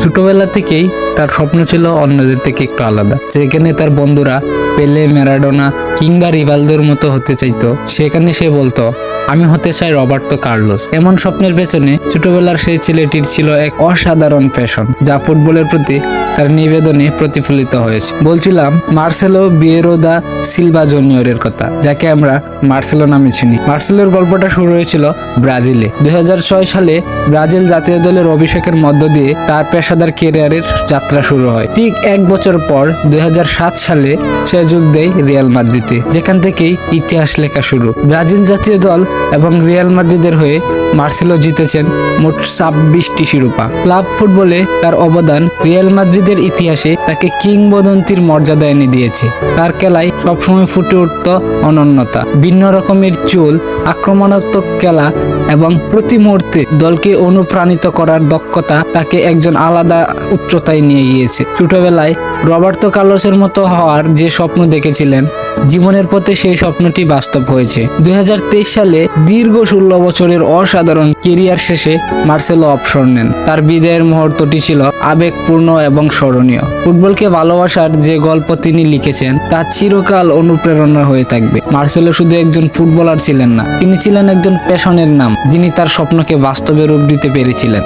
ছোটবেলা থেকেই তার স্বপ্ন ছিল অন্যদের থেকে একটু আলাদা। যেখানে তার বন্ধুরা পেলে, ম্যারাডোনা কিংবা রিভালদোর মতো হতে চাইতো, সেখানে সে বলতো আমি হতে চাই রবার্তো কার্লোস। এমন স্বপ্নের পেছনে ছোটবেলার সেই ছেলেটির ছিল এক অসাধারণ প্যাশন, যা ফুটবলের প্রতি তার নিবেদনে প্রতিফলিত হয়েছে। বলছিলাম মার্সেলো বিয়েরো দা সিলভা জুনিয়রের কথা, যাকে আমরা মার্সেলো নামে চিনি। মার্সেলোর গল্পটা শুরু হয়েছিল ব্রাজিলে। 2006 সালে ব্রাজিল জাতীয় দলের অভিষেকের মধ্য দিয়ে তার পেশাদার ক্যারিয়ারের যাত্রা শুরু হয়। ঠিক এক বছর পর 2007 সালে সে যোগ দেয় রিয়াল মাদ্রিদে, যেখান থেকেই ইতিহাস লেখা শুরু। ব্রাজিল জাতীয় দল এবং রিয়াল মাদ্রিদের হয়ে মার্সেলো জিতেছেন মোট 26টি শিরোপা। ক্লাব ফুটবলে তার অবদান রিয়াল মাদ্রিদের ইতিহাসে তাকে কিংবদন্তির মর্যাদা এনে দিয়েছে। তার খেলায় সবসময় ফুটে উঠত অনন্যতা, ভিন্ন রকমের চুল, আক্রমণাত্মক খেলা এবং প্রতি মুহূর্তে দলকে অনুপ্রাণিত করার দক্ষতা তাকে একজন আলাদা উচ্চতায় নিয়ে গিয়েছে। ছোটবেলায় রবার্তো কার্লোসের মতো হওয়ার যে স্বপ্ন দেখেছিলেন, জীবনের পথে সেই স্বপ্নটি বাস্তব হয়েছে। 2023 সালে দীর্ঘ 16 বছরের অসাধারণ কেরিয়ার শেষে মার্সেলো অবসর নেন। তার বিদায়ের মুহূর্তটি ছিল আবেগপূর্ণ এবং স্মরণীয়। ফুটবলকে ভালোবাসার যে গল্প তিনি লিখেছেন তা চিরকাল অনুপ্রেরণা হয়ে থাকবে। মার্সেলো শুধু একজন ফুটবলার ছিলেন না, তিনি ছিলেন একজন প্যাশনের নাম, যিনি তার স্বপ্নকে বাস্তবে রূপ দিতে পেরেছিলেন।